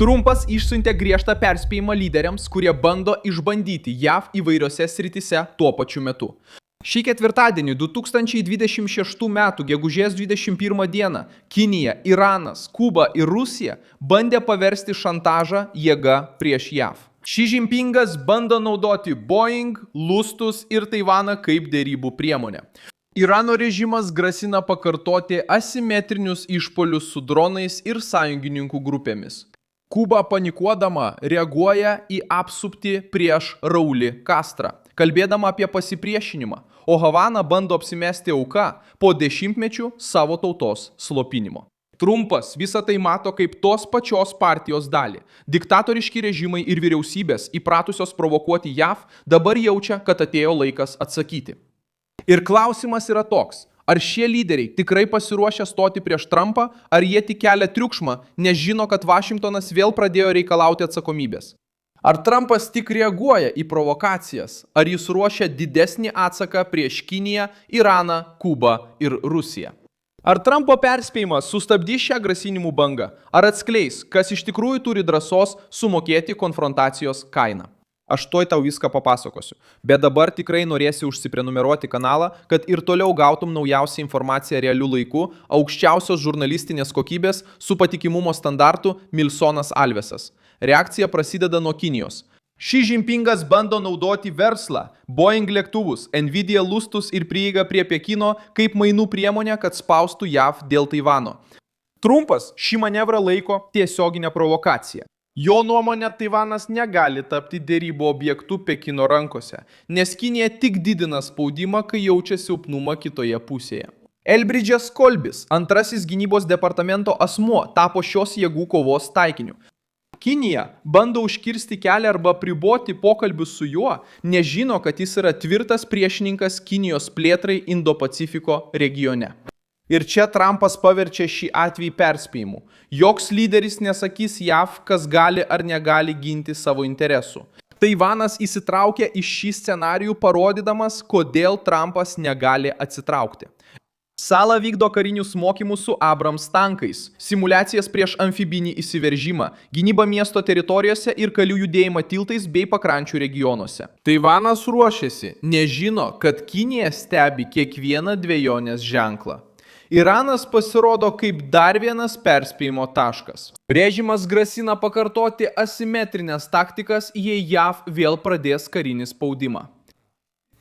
Trumpas išsiuntė griežtą perspėjimą lyderiams, kurie bando išbandyti JAV įvairiose srityse tuo pačiu metu. Šį ketvirtadienį 2026 m. gegužės 21 d. Kinija, Iranas, Kuba ir Rusija bandė paversti šantažą jėga prieš JAV. Xi Jinpingas bando naudoti Boeing, lustus ir Taivaną kaip derybų priemonę. Irano režimas grasina pakartoti asimetrinius išpuolius su dronais ir sąjungininkų grupėmis. Kuba panikuodama reaguoja į apsuptį prieš Raulį Kastrą, kalbėdama apie pasipriešinimą, o Havana bando apsimesti auka po dešimtmečių savo tautos slopinimo. Trumpas visą tai mato kaip tos pačios partijos dalį. Diktatoriški režimai ir vyriausybės, įpratusios provokuoti JAV, dabar jaučia, kad atėjo laikas atsakyti. Ir klausimas yra toks, ar šie lyderiai tikrai pasiruošę stoti prieš Trumpą, ar jie tik kelia triukšmą, nes žino, kad Vašingtonas vėl pradėjo reikalauti atsakomybės. Ar Trumpas tik reaguoja į provokacijas, ar jis ruošia didesnį atsaką prieš Kiniją, Iraną, Kubą ir Rusiją? Ar Trumpo perspėjimas sustabdys šią grasinimų bangą, ar atskleis, kas iš tikrųjų turi drąsos sumokėti konfrontacijos kainą? Aš tuoj tau viską papasakosiu, bet dabar tikrai norėsi užsiprenumeruoti kanalą, kad ir toliau gautum naujausią informaciją realių laikų, aukščiausios žurnalistinės kokybės su patikimumo standartu Milsonas Alvesas. Reakcija prasideda nuo Kinijos. Xi Jinpingas bando naudoti verslą, Boeing lėktuvus, Nvidia lustus ir prieigą prie Pekino kaip mainų priemonę, kad spaustų JAV dėl Taivano. Trumpas šį manevrą laiko tiesioginę provokaciją. Jo nuomonė, Taivanas negali tapti derybų objektu Pekino rankose, nes Kinija tik didina spaudimą, kai jaučia silpnumą kitoje pusėje. Elbridžas Kolbis, antrasis gynybos departamento asmuo, tapo šios jėgų kovos taikiniu. Kinija bando užkirsti kelią arba priboti pokalbius su juo, nes žino, kad jis yra tvirtas priešininkas Kinijos plėtrai Indo-Pacifiko regione. Ir čia Trumpas paverčia šį atvejį perspėjimu. Joks lyderis nesakys JAV, kas gali ar negali ginti savo interesų. Taivanas įsitraukia į šį scenarijų parodydamas, kodėl Trumpas negali atsitraukti. Sala vykdo karinius mokymus su Abrams tankais, simulacijas prieš amfibinį įsiveržimą, gynybą miesto teritorijose ir karių judėjimą tiltais bei pakrančių regionuose. Taivanas ruošiasi, nežino, kad Kinija stebi kiekvieną dvejonės ženklą. Iranas pasirodo kaip dar vienas perspėjimo taškas. Režimas grasina pakartoti asimetrinės taktikas, jei JAV vėl pradės karinį spaudimą.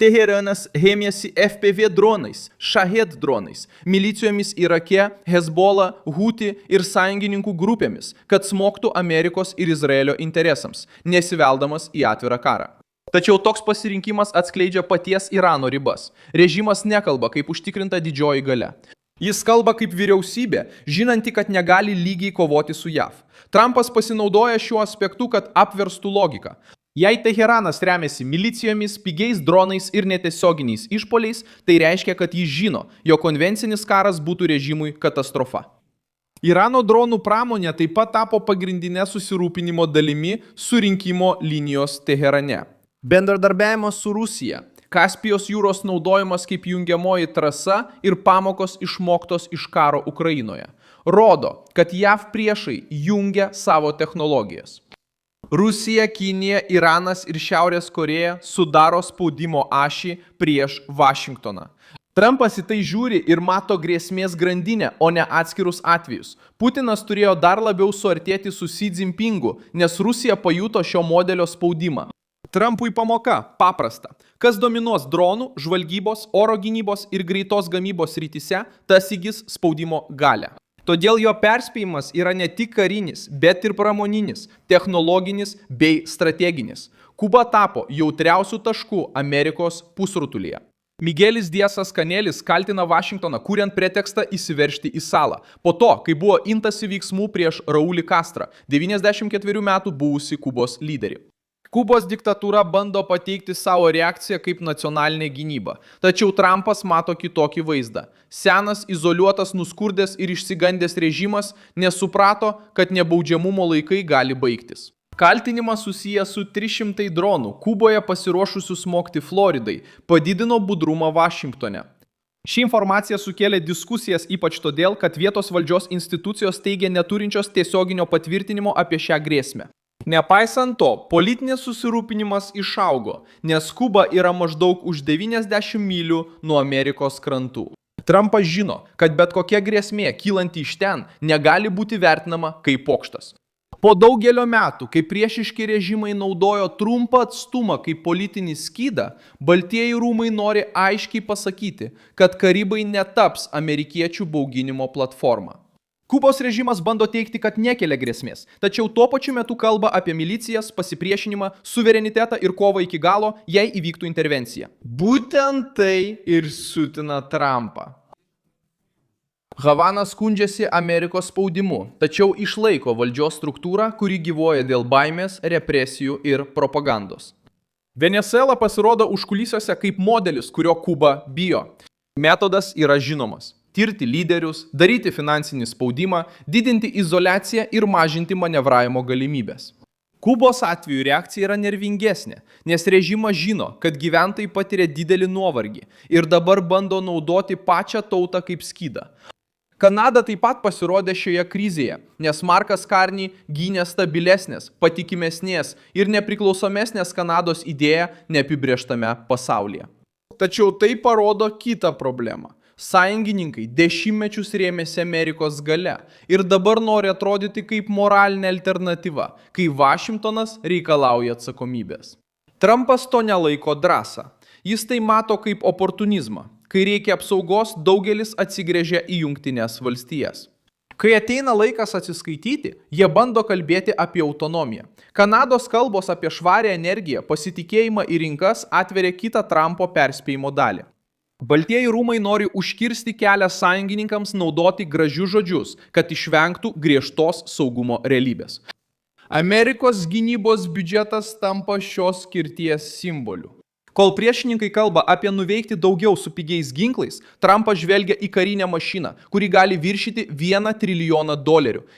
Teheranas rėmėsi FPV dronais, Shahed dronais, milicijomis Irake, Hezbollah, Huti ir sąjungininkų grupėmis, kad smogtų Amerikos ir Izraelio interesams, nesiveldamas į atvirą karą. Tačiau toks pasirinkimas atskleidžia paties Irano ribas. Režimas nekalba kaip užtikrinta didžioji galia. Jis kalba kaip vyriausybė, žinanti, kad negali lygiai kovoti su JAV. Trumpas pasinaudoja šiuo aspektu, kad apverstų logiką. Jei Teheranas remiasi milicijomis, pigiais dronais ir netiesioginiais išpoliais, tai reiškia, kad jis žino, jog konvencinis karas būtų režimui katastrofa. Irano dronų pramonė taip pat tapo pagrindinė susirūpinimo dalimi surinkimo linijos Teherane. Bendradarbiavimas su Rusija, Kaspijos jūros naudojimas kaip jungiamoji trasa ir pamokos išmoktos iš karo Ukrainoje rodo, kad JAV priešai jungia savo technologijas. Rusija, Kinija, Iranas ir Šiaurės Korėja sudaro spaudimo ašį prieš Vašingtoną. Trumpas į tai žiūri ir mato grėsmės grandinę, o ne atskirus atvejus. Putinas turėjo dar labiau suartėti su Xi Jinpingu, nes Rusija pajuto šio modelio spaudimą. Trumpui pamoka paprasta. Kas dominuos dronų, žvalgybos, oro gynybos ir greitos gamybos srityse, tas įgis spaudimo galią. Todėl jo perspėjimas yra ne tik karinis, bet ir pramoninis, technologinis bei strateginis. Kuba tapo jautriausių taškų Amerikos pusrutulyje. Miguelis Diasas Kanelis kaltina Vašingtoną, kuriant pretekstą įsiveržti į salą. Po to, kai buvo imtasi veiksmų prieš Raulį Kastrą, 94 metų buvusį Kubos lyderį. Kubos diktatūra bando pateikti savo reakciją kaip nacionalinė gynyba. Tačiau Trumpas mato kitokį vaizdą. Senas, izoliuotas, nuskurdęs ir išsigandęs režimas nesuprato, kad nebaudžiamumo laikai gali baigtis. Kaltinimas susijęs su 300 dronų Kuboje pasiruošusių smogti Floridai padidino budrumą Vašingtone. Ši informacija sukėlė diskusijas ypač todėl, kad vietos valdžios institucijos teigia neturinčios tiesioginio patvirtinimo apie šią grėsmę. Nepaisant to, politinis susirūpinimas išaugo, nes Kuba yra maždaug už 90 mylių nuo Amerikos krantų. Trumpas žino, kad bet kokia grėsmė kylanti iš ten negali būti vertinama kaip pokštas. Po daugelio metų, kai priešiški režimai naudojo trumpą atstumą kaip politinį skydą, Baltieji rūmai nori aiškiai pasakyti, kad Karibai netaps amerikiečių bauginimo platforma. Kubos režimas bando teigti, kad nekelia grėsmės, tačiau tuo pačiu metu kalba apie milicijas, pasipriešinimą, suverenitetą ir kovą iki galo, jei įvyktų intervencija. Būtent tai ir siutina Trumpą. Havana skundžiasi Amerikos spaudimu, tačiau išlaiko valdžios struktūrą, kuri gyvuoja dėl baimės, represijų ir propagandos. Venesuela pasirodo užkulisiuose kaip modelis, kurio Kuba bijo. Metodas yra žinomas – tirti lyderius, daryti finansinį spaudimą, didinti izoliaciją ir mažinti manevravimo galimybės. Kubos atveju reakcija yra nervingesnė, nes režimas žino, kad gyventojai patiria didelį nuovargį ir dabar bando naudoti pačią tautą kaip skydą. Kanada taip pat pasirodė šioje krizėje, nes Markas Carney gynė stabilesnės, patikimesnės ir nepriklausomesnės Kanados idėją neapibrėžtame pasaulyje. Tačiau tai parodo kitą problemą. Sąjungininkai dešimtmečius rėmėsi Amerikos galia ir dabar nori atrodyti kaip moralinė alternatyva, kai Vašingtonas reikalauja atsakomybės. Trumpas to nelaiko drąsa. Jis tai mato kaip oportunizmą. Kai reikia apsaugos, daugelis atsigręžia į Jungtines valstijas. Kai ateina laikas atsiskaityti, jie bando kalbėti apie autonomiją. Kanados kalbos apie švarę energiją, pasitikėjimą į rinkas atveria kitą Trumpo perspėjimo dalį. Baltieji rūmai nori užkirsti kelią sąjungininkams naudoti gražius žodžius, kad išvengtų griežtos saugumo realybės. Amerikos gynybos biudžetas tampa šios skirties simboliu. Kol priešininkai kalba apie nuveikti daugiau su pigiais ginklais, Trumpas žvelgia į karinę mašiną, kuri gali viršyti $1 trilijoną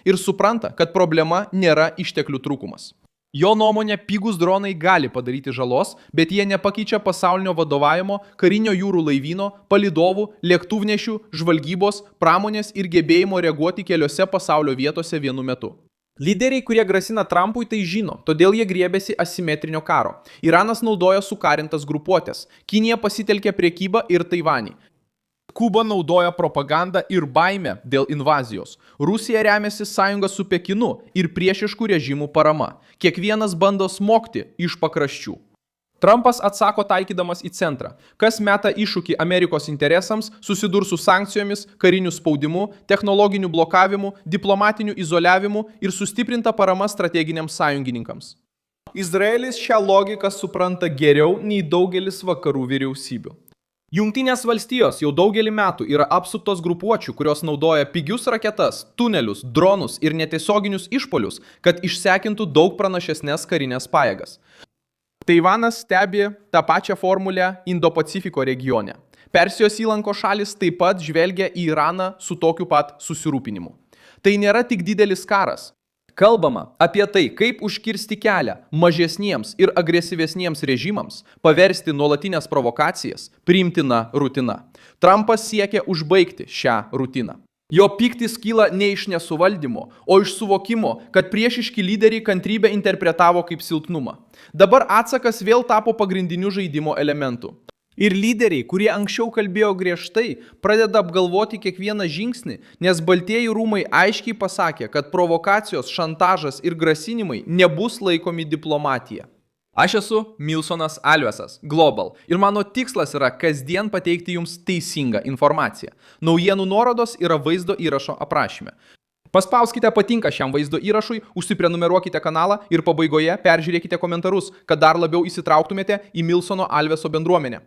ir supranta, kad problema nėra išteklių trūkumas. Jo nuomonė, pigus dronai gali padaryti žalos, bet jie nepakeičia pasaulinio vadovavimo, karinio jūrų laivyno, palydovų, lėktuvnešių, žvalgybos, pramonės ir gebėjimo reaguoti keliose pasaulio vietose vienu metu. Lyderiai, kurie grasina Trumpui, tai žino, todėl jie griebėsi asimetrinio karo. Iranas naudoja sukarintas grupuotės, Kinija pasitelkė prekybą ir Taivanį. Kuba naudoja propagandą ir baimę dėl invazijos. Rusija remiasi sąjungą su Pekinu ir priešiškų režimų parama. Kiekvienas bando smogti iš pakraščių. Trumpas atsako taikydamas į centrą, kas meta iššūkį Amerikos interesams, susidurs su sankcijomis, kariniu spaudimu, technologiniu blokavimu, diplomatiniu izoliavimu ir sustiprinta parama strateginiams sąjungininkams. Izraelis šią logiką supranta geriau nei daugelis vakarų vyriausybių. Jungtinės valstijos jau daugelį metų yra apsuptos grupuočių, kurios naudoja pigius raketas, tunelius, dronus ir netiesioginius išpolius, kad išsekintų daug pranašesnės karinės pajėgas. Taivanas stebi tą pačią formulę Indo-Pacifiko regione. Persijos įlanko šalis taip pat žvelgia į Iraną su tokiu pat susirūpinimu. Tai nėra tik didelis karas. Kalbama apie tai, kaip užkirsti kelią mažesniems ir agresyvesniems režimams, paversti nuolatinės provokacijas priimtina rutina. Trumpas siekia užbaigti šią rutiną. Jo pyktis kyla ne iš nesuvaldymo, o iš suvokimo, kad priešiški lyderiai kantrybę interpretavo kaip silpnumą. Dabar atsakas vėl tapo pagrindiniu žaidimo elementu. Ir lyderiai, kurie anksčiau kalbėjo griežtai, pradeda apgalvoti kiekvieną žingsnį, nes Baltieji rūmai aiškiai pasakė, kad provokacijos, šantažas ir grasinimai nebus laikomi diplomatija. Aš esu Milsonas Alvesas, Global, ir mano tikslas yra kasdien pateikti jums teisingą informaciją. Naujienų nuorodos yra vaizdo įrašo aprašyme. Paspauskite patinka šiam vaizdo įrašui, užsiprenumeruokite kanalą ir pabaigoje peržiūrėkite komentarus, kad dar labiau įsitrauktumėte į Milsono Alveso bendruomenę.